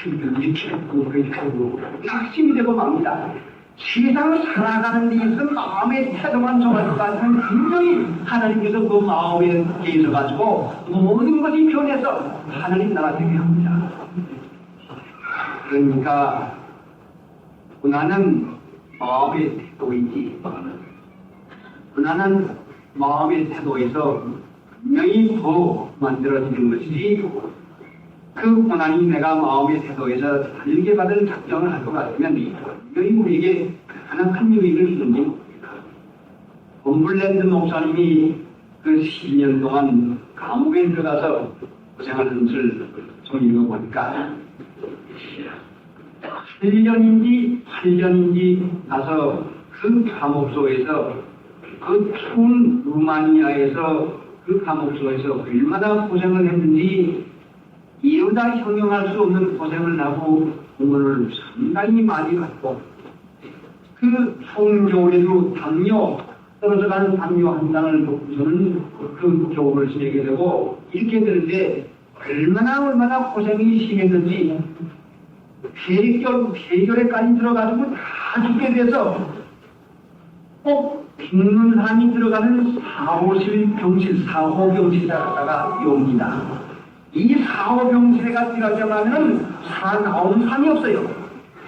이렇게 하고 그렇게 하고 낙심이 되고 맙니다. 세상을 살아가는 데 있어서 마음의 태도만 정할 것 같으면 분명히 하나님께서 그 마음에 대해서 가지고 모든 것이 변해서 하나님 나라 되게 합니다. 그러니까 나는 마음의 태도이지. 나는 마음의 태도에서 분명히 더 만들어지는 것이지. 그 고난이 내가 마음의 태도에서 달게 받은 작정을 할 것 같으면 분명히 우리에게 가장 큰 유익을 주는지 모릅니다. 홈블랜드 목사님이 그 12년 동안 감옥에 들어가서 고생하는 것을 좀 읽어보니까 8년인지 가서 그 감옥소에서 그 추운 루마니아에서 그 감옥소에서 얼마나 고생을 했는지 이루다 형용할 수 없는 고생을 하고 공부를 상당히 많이 갖고 그 추운 겨울에도 담요 떨어져가는 담요 한 장을 놓고서는 그 겨울을 지내게 되고 이렇게 되는데 얼마나 고생이 심했는지 폐결에까지 들어가지고 다 죽게 돼서 꼭 죽는 사람이 들어가는 4호실 병실, 4호 병실에 갔다가 옵니다. 이 4호 병실에가 들어가면은 살아나온 사람이 없어요.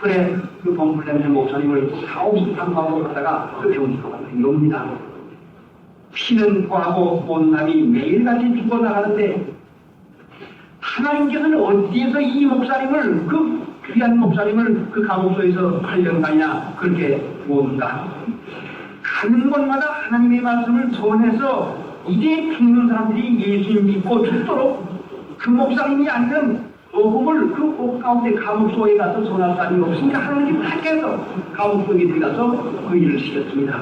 그래, 그 범블렘의 목사님을 4호실 탐구하고 갔다가 그 병실로 갔다 옵니다. 피는 과고 온남이 매일같이 죽어나가는데 하나님께서는 어디에서 이 목사님을 그 귀한 목사님을 그 감옥소에서 8년간이나 그렇게 모은다. 가는 곳마다 하나님의 말씀을 전해서 이제 죽는 사람들이 예수 믿고 죽도록 그 목사님이 아니면 복음을 그 옥 가운데 감옥소에 가서 전할 사람이 없으니까 하나님이 밖에서 감옥소에 들어가서 그 일을 시켰습니다.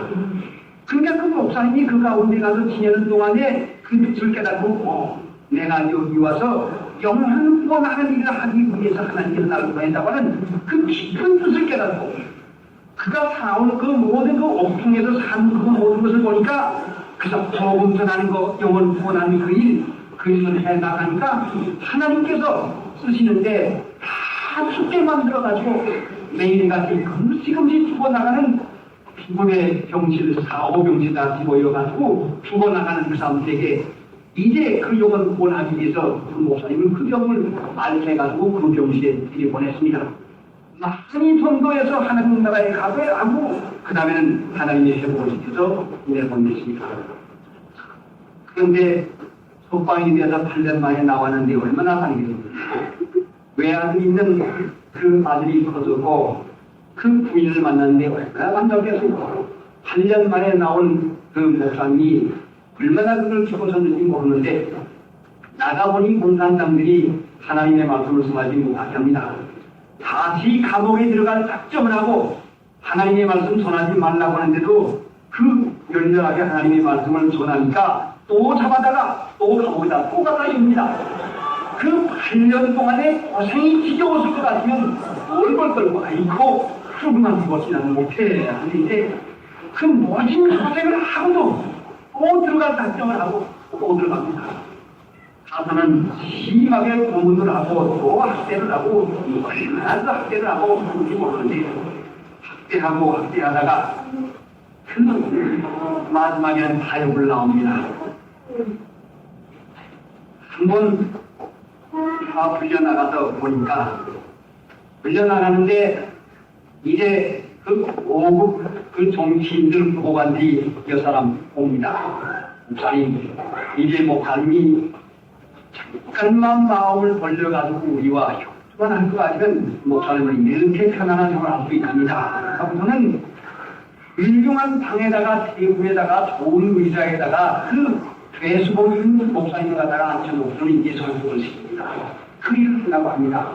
그러니까 그 목사님이 그 가운데 가서 지내는 동안에 그 뜻을 깨닫고 내가 여기 와서 영원하는 일을 하기 위해서 하나님께서 나를 보낸다고 하는 그 깊은 뜻을 깨닫고 그가 살아온 그 모든 그 옥중에서 산 그 모든 것을 보니까 그래서 복음 전하는 거 영원 구원하는 그 일을 해나가니까 하나님께서 쓰시는데 다 죽게 만들어가지고 매일같이 금시금시 죽어나가는 죽음의 병실 4호 병실다 모여가지고 죽어나가는 그 사람들에게 이제 그 영혼 구원하기 위해서 그 목사님은 그 병을 알해가지고 그 병실에 들여보냈습니다. 많이 전도해서 하나님 나라에 가고하고 그 다음에는 하나님의 회복을 시켜서 내보냈습니다. 그런데 속방이 되어서 8년 만에 나왔는데 얼마나 다니겠습니까? 외아들이 있는 그 아들이 커졌고 그 부인을 만났는데 얼마나 만족했습니까? 8년 만에 나온 그 목사님이 얼마나 그걸 기뻐졌는지 모르는데 나가보니 공산당들이 하나님의 말씀을 전하지 못하게 합니다. 다시 감옥에 들어갈 작정을 하고 하나님의 말씀 전하지 말라고 하는데도 그 열렬하게 하나님의 말씀을 전하니까 또 잡아다가 또 감옥에다 또 갖다 줍니다. 그 8년 동안에 고생이 지겨웠을 것 같으면 얼굴 떨고 아이고 그러고만 죽었지 나는 못해 하는데 그 모진 고생을 하고도 또 들어갈 작정을 하고 또 들어갑니다. 가서는 심하게 고문을 하고 또 학대를 하고 얼마나 또 학대를 하고 그런지 모르는데 학대하다가 그 마지막에는 사욕을 나옵니다. 한번 다 불려나가서 보니까 불려나가는데 이제 그 5급 그 정치인들 보고 간 뒤 여 사람 옵니다. 목사님 이제 목사님이 잠깐만 마음을 벌려가지고 우리와 그만 할 거 아니면 목사님은 이렇게 편안한 생활을 할 수 있습니다. 하고서는 훌륭한 방에다가 테이블에다가 좋은 의자에다가 그 배수복 입는 목사님을 갖다가 앉혀놓고는 이제 설교를 시킵니다. 그 일을 한다고 합니다.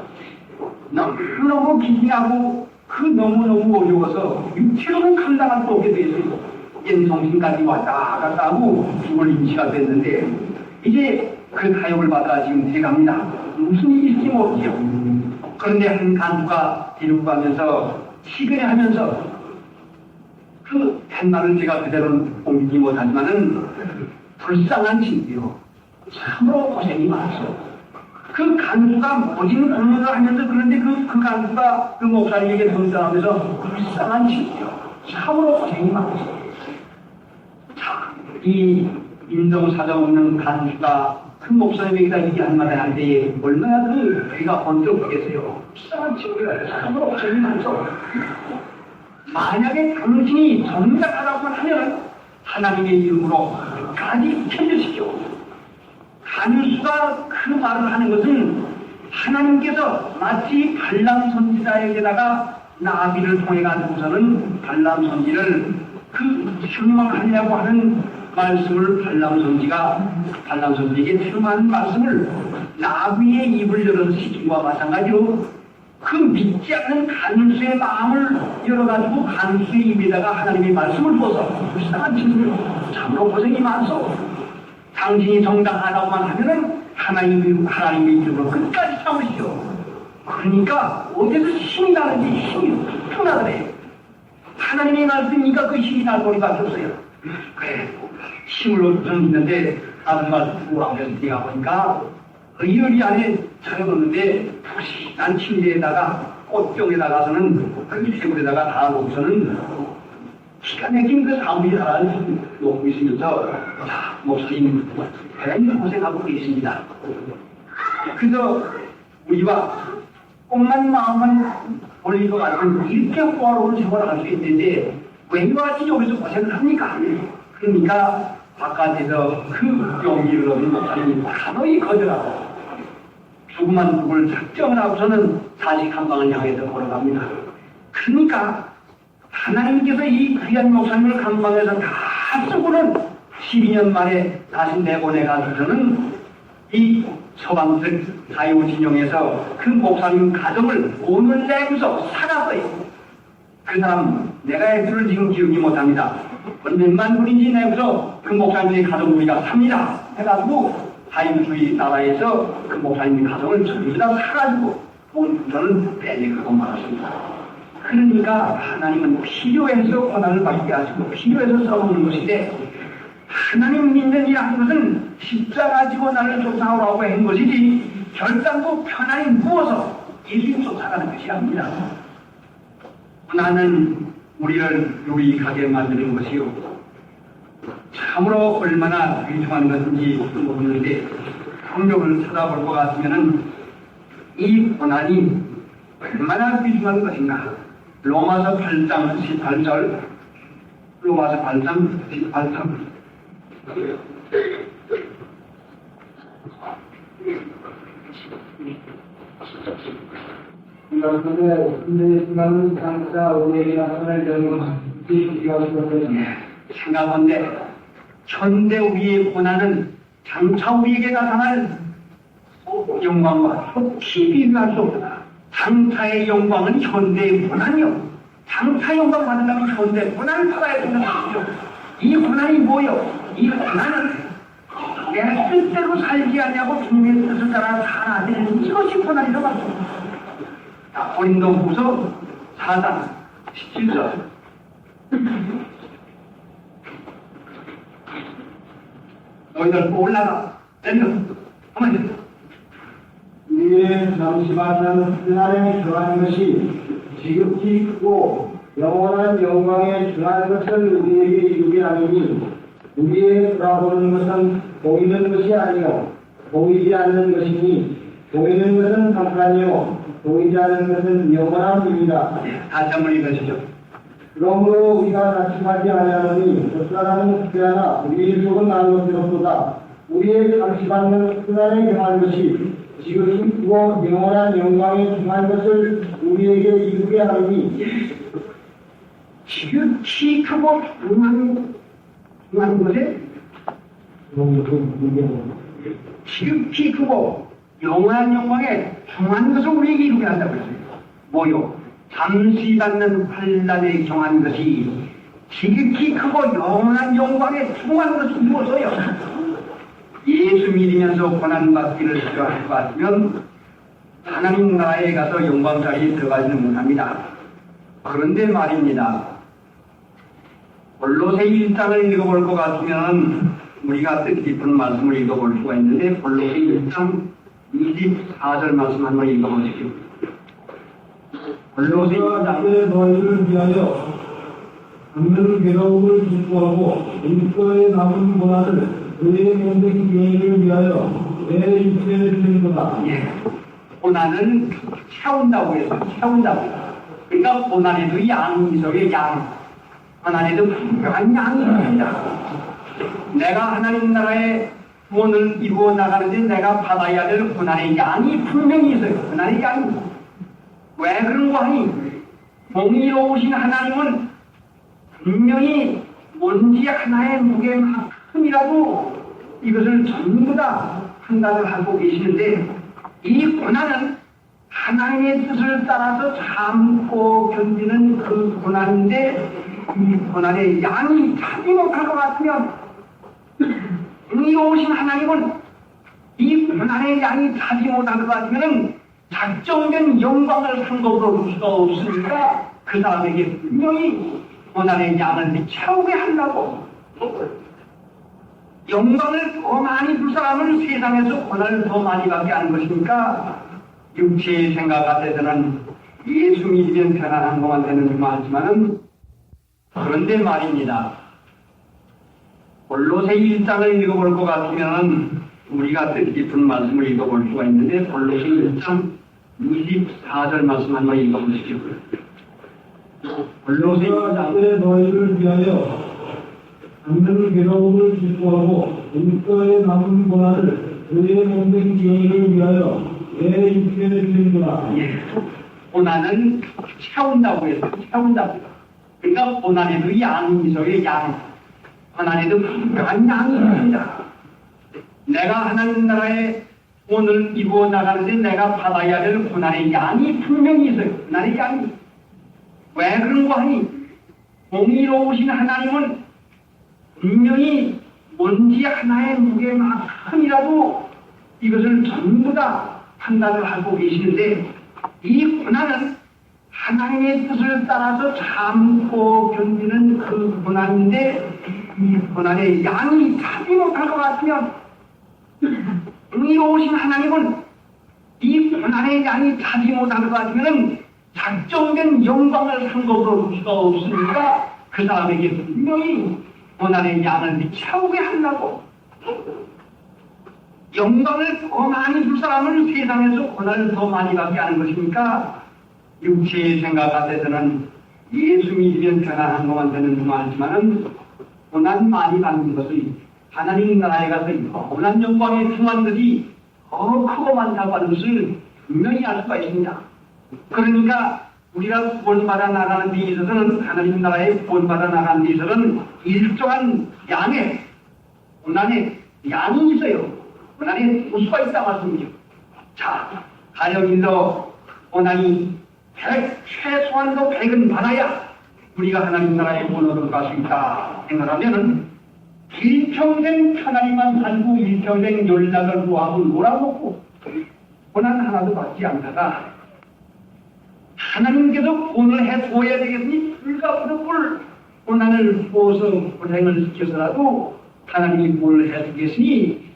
너무너무 기이하고 그 너무너무 어려워서 육체로는 감당할 수 없게 되어서 정신까지 왔다 갔다 하고 죽을 인치가 됐는데 이제 그 타협을 받아 지금 돼갑니다. 무슨 일일지 모르지요. 그런데 한 간부가 데리고 가면서 시근해 하면서 그 팻말을 제가 그대로 옮기지 못하지만은 불쌍한 친구요. 참으로 고생이 많았어. 그 간부가 멋진 공문을 하면서 그런데 그 간부가 그 목사님에게 등장하면서 불쌍한 친구요. 참으로 고생이 많았어. 자, 이 인정사정 없는 간수가 그 목사님에게다 얘기한 말을 할 때에 얼마나 그 귀가 번쩍 보겠어요. 불쌍한 친구야. 참으로 고생이 많았어. 만약에 당신이 정답하다고 하면 하나님의 이름으로 끝까지 견뎌주십시오. 간수가 그 말을 하는 것은 하나님께서 마치 발람 선지자에게다가 나비를 통해 가지고서는 발람 선지를 그 실망하려고 하는 말씀을 발람 선지에게 실망하는 말씀을 나비의 입을 열어서 시킨 것과 마찬가지로 그 믿지 않는 간수의 마음을 열어가지고 간수의 입에다가 하나님의 말씀을 부어서 불쌍한 친구요. 참으로 고생이 많소. 당신이 정당하다고만 하면은 하나님의 이름으로 끝까지 참으시오. 그러니까 어디서 힘이 나는지 힘이 편하더래. 하나님의 말씀이니까 그 힘이 날 거리가 없어요. 그래, 힘을 얻고는 있는데 다른 말씀 앞에서 내가 보니까 의열이 안에 차려놓는데 푸신한 침대에다가 꽃병에다가서는 그 테이블에다가 다 놓고서는 기가 막힌 그 사무리 하나를 놓고 있으면서 자, 목사님 대단히 고생하고 계십니다. 그래서 우리와 꼼만 마음만 올리고 가지고 이렇게 호화로운 생활을 할 수 있는데 왜 이와 지옥에서 고생을 합니까? 그러니까 바깥에서 그 용기를 얻은 목사님이 단호히 거절하고 조그만 누굴 작정을 하고서는 사직 한 방을 향해서 걸어갑니다. 그러니까 하나님께서 이 귀한 목사님을 감방에서 다 쓰고는 12년 만에 다시 내보내가지고서는 이 서방들 자유진영에서 그 목사님 가정을 오늘 내면서 살았어요. 그 사람 내가 애들을 지금 기억이 못합니다. 몇만 분인지 내면서 그 목사님의 가정 우리가 삽니다 해가지고 자유주의 나라에서 그 목사님의 가정을 전부 다 사가지고 저는 빼내고 말았습니다. 그러니까 하나님은 필요해서 고난을 받게 하시고 필요해서 싸우는 것인데 하나님 믿는 이라는 것은 십자가 지고 나를 쫓아오라고 한 것이지 결단도 편안히 누워서 예수님 쫓아가는 것이 아닙니다. 나는 우리를 유익하게 만드는 것이요 참으로 얼마나 귀중한 것인지 모르는데 성경을 찾아볼 것 같으면 이 고난이 얼마나 귀중한 것인가. 로마서 8장 18절 로마서 8장 18절 이것은 장차 우리에게 나타날 점은 생각한데 현대 우리의 고난은 장차 우리에게 나타날 영광과 속히 비교할 수 없다. 장차의 영광은 현대의 고난이요. 장차 영광 받으려면 현대 고난을 받아야 된다는 것이죠. 이 고난이 뭐요? 이 고난은 내 뜻대로 살지 않냐고 주님의 뜻을 따라 살아야 되는 이것이 고난이라고 합니다. 고린도후서 4장 17절 너희들 올라가 내려 어머니 위에 잠시만은 하나님의 중한 것이 지극히 크고 영원한 영광에 중한 것을 우리에게 유기하니 우리의 돌아보는 것은 보이는 것이 아니요 보이지 않는 것이니 보이는 것은 잠깐이요 보이지 않는 것은 영원함입니다. 다시 한번 읽으시죠. 그러므로 우리가 낙심하지 아니하노니 첫사람은 혹여나 우리의 속은 나는 것이로소다. 우리의 잠시받는 그날에 경한 것이 지극히 크고 영원한 영광에 중한 것을 우리에게 이루게 하느니 지극히 크고 중한 것에 지극히 크고 영원한 영광에 중한 것을 우리에게 이루게 한다고 했어요. 뭐요? 잠시 받는 환란에 경한 것이 지극히 크고 영원한 영광에 중한 것을 이루어서요. 예수 믿으면서 고난받기를 싫어할 것 같으면 하나님 나라에 가서 영광 자리에 들어가지는 못합니다. 그런데 말입니다. 골로새 1장을 읽어볼 것 같으면 우리가 뜻깊은 말씀을 읽어볼 수가 있는데 골로새 1장 24절 말씀 한번 읽어보십시오. 골로새 1장 너희를 위하여 받는 괴로움을 기뻐하고 인권에 남은 고난을 그의 몸된 교회를 위하여 내 육체를 드리노라. 예. 고난은 채운다고 해서 채운다고. 그러니까 고난에도 양이 있어요. 양. 고난에도 분명한 양이 있습니다. 내가 하나님 나라의 구원을 이루어 나가는데 내가 받아야 될 고난의 양이 분명히 있어요. 고난의 양이. 왜 그런 거 하니? 공의로우신 하나님은 분명히 먼지 하나의 무게만큼이라도 이것을 전부 다 판단을 하고 계시는데 이 고난은 하나님의 뜻을 따라서 참고 견디는 그 고난인데 이 고난의 양이 차지 못할 것 같으면 공의로우신 하나님은 이 고난의 양이 차지 못할 것 같으면 작정된 영광을 상급으로 줄 수가 없으니까 그 사람에게 분명히 고난의 양을 채우게 하려고 영광을 더 많이 줄 사람은 세상에서 고난을 더 많이 받게 하는 것이니까 육체의 생각 같아서는 예수 믿으면 편안한 것만 되는 줄 알지만은 그런데 말입니다. 골로새 1장을 읽어볼 것 같으면 우리가 뜻깊은 말씀을 읽어볼 수가 있는데 골로새 1장 24절 말씀 한번 읽어보십시오. 골로새 1장 너희를 위하여 받는 괴로움을 기뻐하고 인권에 남은 고난을 그의 몸된 교회를 위하여 내 육체를 드리노라. 예. 고난은 채운다고 해서 채운다고. 그러니까 고난에도 양이 있어요. 양. 고난에도 분명한 양이 있습니다. 내가 하나님 나라의 구원을 이루어 나가는데 내가 받아야 될 고난의 양이 분명히 있어요. 고난의 양이. 왜 그런 거 하니? 공의로우신 하나님은 분명히 먼지 하나의 무게만큼이라도 이것을 전부 다 판단을 하고 계시는데 이 고난은 하나님의 뜻을 따라서 참고 견디는 그 고난인데 이 고난의 양이 차지 못할 것 같으면 공의로우신 하나님은 이 고난의 양이 차지 못할 것 같으면 작정된 영광을 상급으로 줄 수가 없으니까 그 사람에게 분명히 고난의 양을 채우게 하려고 영광을 더 많이 줄 사람은 세상에서 고난을 더 많이 받게 하는 것이니까 육체의 생각 같아서는 예수 믿으면 편안한 것만 되는 줄 알지만은 고난 많이 받는 것이 하나님 나라에 가서 고난 영광에 중한 것이 더 크고 많다고 하는 것을 분명히 알 수가 있습니다. 그러니까 우리가 구원받아 나가는 데 있어서는 하나님 나라에 구원받아 나가는 데 있어서는 일정한 양의 고난의 양이 있어요. 고난의 도수가 있다 말씀이죠. 자, 가령일로 고난이 100, 최소한도 100은 받아야 우리가 하나님 나라에 구원으로 갈 수 있다 생각하면은 일평생 편안히만 살고 일평생 연락을 구하고 놀아먹고 고난 하나도 받지 않다가 하나님께서 구원을 해줘야 되겠으니 불가분을 고난을 부어서 고생을 시켜서라도 하나님이 구원을 해주겠으니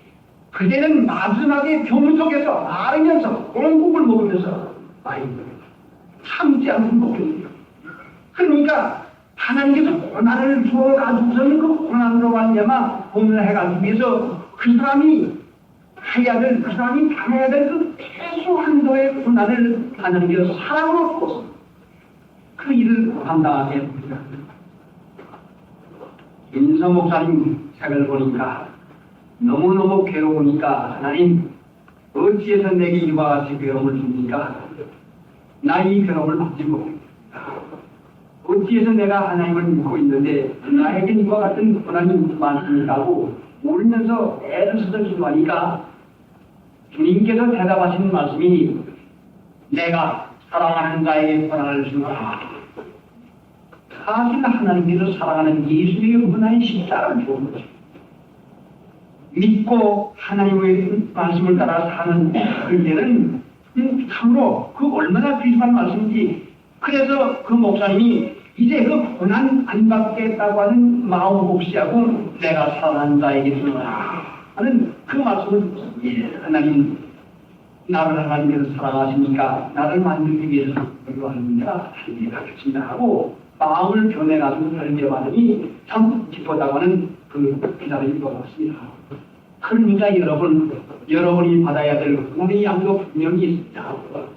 그때는 마지막에 병 속에서 앓으면서 공국을 먹으면서 참지 않고 먹거든요. 그러니까 하나님께서 고난을 주어가지고서는 그 고난으로 말미암아 구원을 해가지고 위해서 그 사람이 해야 될, 그 사람이 당해야 될 그 최소한도의 고난을 하나님께서 사랑으로 주어서 그 일을 감당하게 합니다. 인서 목사님 책을 보니까 너무너무 괴로우니까 하나님 어찌해서 내게 이와 같이 괴로움을 줍니까? 나 이 괴로움을 받지 못합니다. 어찌해서 내가 하나님을 믿고 있는데 나에게 이와 같은 고난이 많습니까? 하고 울면서 애를 써서 기도하니까 주님께서 대답하시는 말씀이 내가 사랑하는 자에게 고난을 주노라. 사실 하나님께서 사랑하는 예수의 고난의 십자가를 주는 거죠. 믿고 하나님의 말씀을 따라 사는 그때는 참으로 그 얼마나 귀중한 말씀인지. 그래서 그 목사님이 이제 그 고난 안 받겠다고 하는 마음 없이하고 내가 사랑하는 자에게 주노라 하는 그 말씀을 하나님 나를 하나님께서 사랑하시니까 나를 만들기 위해서 그러하느니라 하나님이 가르친다 하고 마음을 변해가지고 설계 받으니 참 기쁘다고 하는 그 기사를 읽어봤습니다. 그러니까 여러분이 받아야 될 고난의 양도 분명히 있습니다.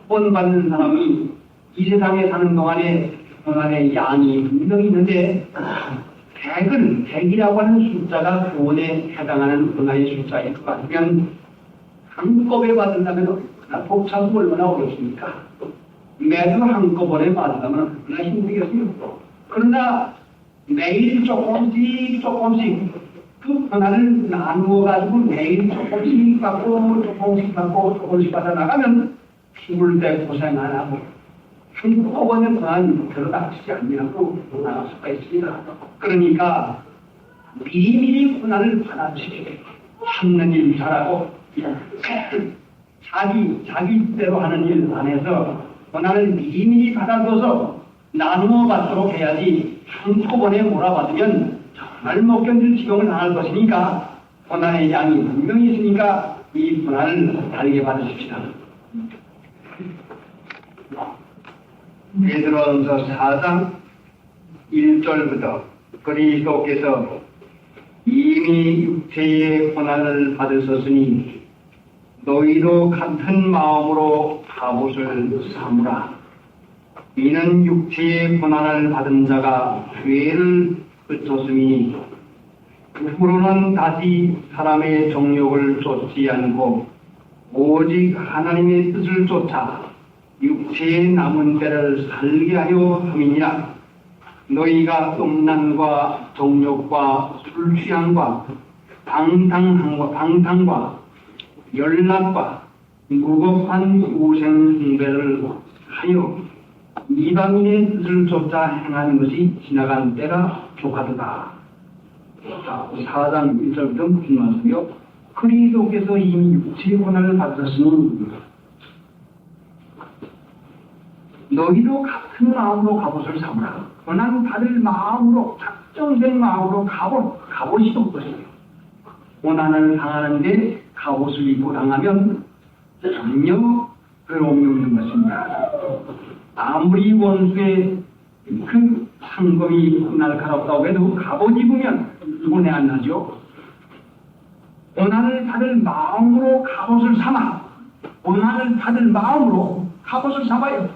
본 받는 사람이 이 세상에 사는 동안에 고난의 양이 분명히 있는데 100이라고 하는 숫자가 구원에 해당하는 고난의 숫자일 것 같으면 한꺼번에 받는다면 복차도 얼마나 어렵습니까? 매주 한꺼번에 받으려면 얼마나 힘들겠습니까? 그러나 매일 조금씩 그 고난을 나누어 가지고 매일 조금씩 받고 조금씩 받아 나가면 죽을 때 고생 안 하고 한꺼번에 고난 별로 닥치지 않냐고 나갈 수가 있습니다. 그러니까 미리미리 고난을 받아주시고 참는 일 잘하고 자기대로 하는 일 안에서 고난을 미리미리 받아줘서 나누어 받도록 해야지 한꺼번에 몰아받으면 정말 못 견딜 지경을 당할 것이니까 고난의 양이 분명히 있으니까 이 고난을 다르게 받으십시다. 베드로전서 4장 1절부터 그리스도께서 이미 육체의 고난을 받으셨으니 너희도 같은 마음으로 갑옷을 삼으라. 이는 육체의 고난을 받은 자가 죄를 그쳤으니 그러로는 다시 사람의 정욕을 쫓지 않고 오직 하나님의 뜻을 쫓아 육체의 남은 때를 살게 하려 함이니라. 너희가 음란과 정욕과 술 취함과 방탕과 연락과 무겁한 우생 숭배를 하여 이방인의 뜻을 쫓아 행하는 것이 지나간 때가 족하도다. 4장 1절부터 무슨 말씀이요? 그리스도께서 이미 육체의 고난을 받으셨으니 너희도 같은 마음으로 갑옷을 삼으라. 고난 받을 마음으로 작정된 마음으로 갑옷이 없거든요. 고난을 당하는데 갑옷을 입고 당하면 전혀 괴로움이 없는 것입니다. 아무리 원수의 그 상검이 날카롭다고 해도 갑옷 입으면 손해 안 나죠. 고난을 받을 마음으로 갑옷을 삼아. 고난을 받을 마음으로 갑옷을 삼아요.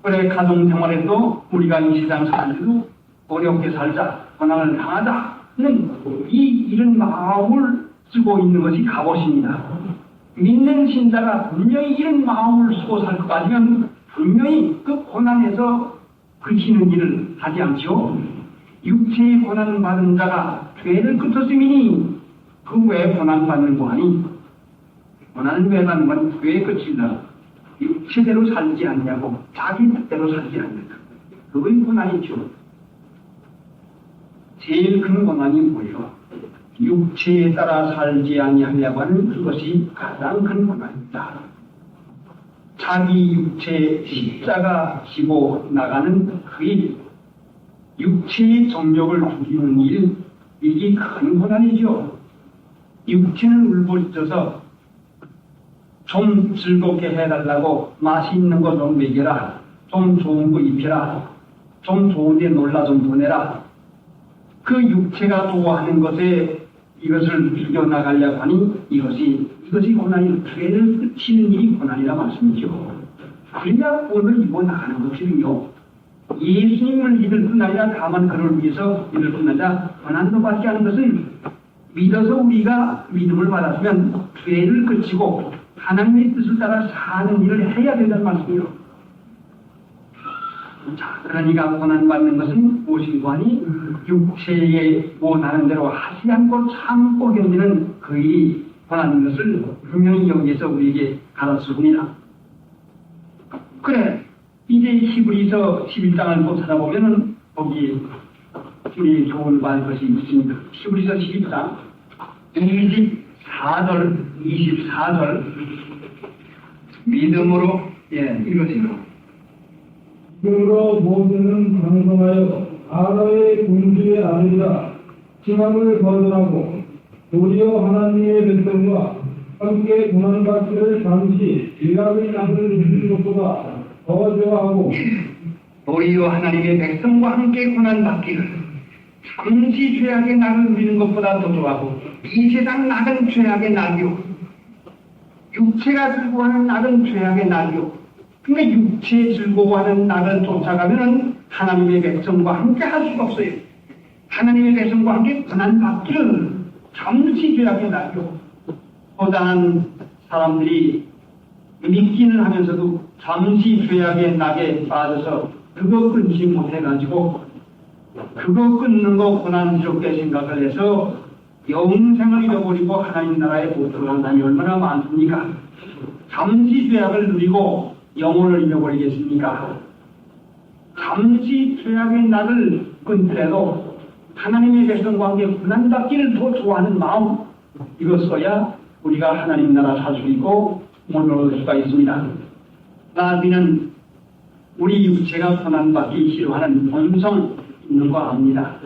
그래 가정생활에도 우리가 이 세상 살때도 어렵게 살자, 고난을 당하자는 이런 마음을 쓰고 있는 것이 갑옷입니다. 믿는 신자가 분명히 이런 마음을 쓰고 살 것 같으면 분명히 그 고난에서 그치는 일을 하지 않죠. 육체의 고난 받은 자가 죄를 그쳤으니 그 왜 고난 받는 거 아니? 고난을 왜 받는 건 왜 그치려고? 육체대로 살지 않냐고, 자기 뜻대로 살지 않는다. 그건 고난이죠. 제일 큰 고난이 뭐예요? 육체에 따라 살지 아니하려고 하는 그것이 가장 큰 고난입니다. 자기 육체 십자가 지고 나가는 그 일, 육체의 정욕을 죽이는 일, 이게 큰 고난이죠. 육체는 울부짖어서 좀 즐겁게 해달라고 맛있는 거 좀 먹여라, 좀 좋은 거 입혀라, 좀 좋은 데 놀라 좀 보내라. 그 육체가 좋아하는 것에 이것을 죽여나가려고 하니 이것이 고난이 죄를 그치는 일이 고난이라 말씀이죠. 그래야 오늘 입어 나가는 것이요. 예수님을 믿을 뿐 아니라 다만 그를 위해서 믿을 뿐 아니라 고난도 받지 않은 것은 믿어서 우리가 믿음을 받았으면 죄를 그치고 하나님의 뜻을 따라 사는 일을 해야 된다는 말씀이요. 자, 그러니까 고난받는 것은 무엇인고 하니 육체에 원하는 대로 하지 않고 참고 견디는 그 일이 고난인 것을 분명히 여기에서 우리에게 가르쳐줍니다. 그래, 이제 히브리서 11장을 또 찾아보면은 거기 우리 교훈 받을 것이 있습니다. 히브리서 11장 24절, 24절 믿음으로 읽으세요. 그러므로 모세는 강성하여 아라의 군주의 아들이라 칭함을 거절하고 도리어 하나님의 백성과 함께 고난받기를 잠시 일합의 땅을 누리는 것보다 더 좋아하고 도리어 하나님의 백성과 함께 고난받기를 잠시 죄악의 낙을 누리는 것보다 더 좋아하고 이 세상 낙은 죄악의 낙이요 육체가 즐거워하는 낙은 죄악의 낙이요 그러니까 육체에 즐거워하는 낙을 쫓아가면은 하나님의 백성과 함께 할 수가 없어요. 하나님의 백성과 함께 고난받기를 잠시 죄악의 낙이요 허다한 사람들이 믿기는 하면서도 잠시 죄악의 낙에 빠져서 그거 끊지 못해가지고 그거 끊는 거 고난스럽게 생각을 해서 영생을 잃어버리고 하나님 나라에 못 들어간 사람이 얼마나 많습니까? 잠시 죄악을 누리고 영혼을 잃어버리겠습니까? 잠시 죄악의 낙을 끊더라도 하나님의 백성과 함께 고난받기를 더 좋아하는 마음 이것어야 우리가 하나님 나라 살 수 있고 mol을 수가 있습니다. 우리는 우리 육체가 고난받기 싫어하는 본성 있는 거 압니다.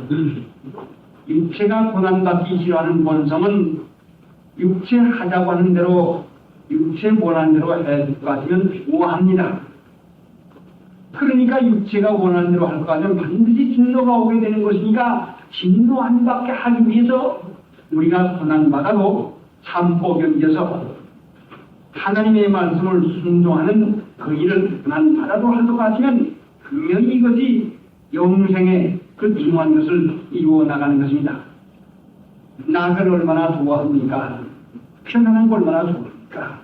육체가 고난받기 싫어하는 본성은 육체 하자고 하는 대로 육체 원하는 대로 해야 될 것 같으면 좋아합니다. 그러니까 육체가 원하는 대로 할 것 같으면 반드시 진노가 오게 되는 것이니까 진노 안 받게 하기 위해서 우리가 고난받아도 참고 견뎌서 하나님의 말씀을 순종하는 그 일을 고난받아도 할 것 같으면 분명히 이것이 영생의 그 중요한 것을 이루어 나가는 것입니다. 낙을 얼마나 좋아합니까? 편안한 걸 얼마나 좋아합니까?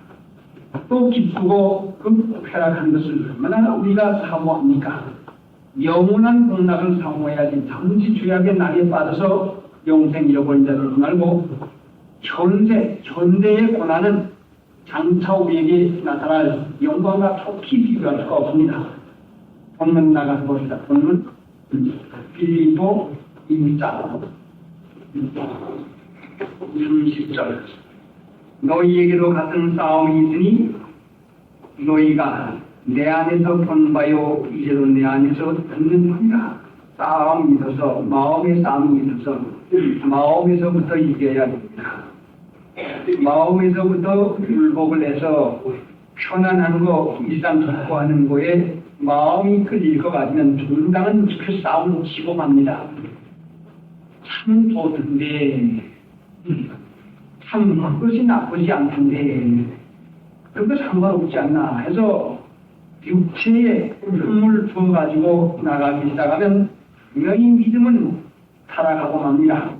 또 기쁘고 그 쾌락한 것을 얼마나 우리가 사모합니까? 영원한 복락을 사모해야지 잠시 죄악의 낙에 빠져서 영생 잃어버린 자 되지 말고 현대의 고난은 장차 우리에게 나타날 영광과 좋게 비교할 수가 없습니다. 본문 나가서 봅시다. 본문 빌립보 1장 30절 너희에게도 같은 싸움이 있으니 너희가 내 안에서 본 바요 이제도 내 안에서 듣는 겁니다. 싸움이 있어서 마음의 싸움이 있어서 마음에서부터 이겨야 됩니다. 마음에서부터 굴복을 해서 편안한 거 일상 좋아하는 거에 마음이 끌릴 것 같으면 중당은 그 싸움 치고 맙니다. 참 좋던데 참 그것이 나쁘지 않던데 그거 상관없지 않나 해서 육체에 힘을 주어가지고 나가기 시작하면 분명히 믿음은 타락하고 맙니다.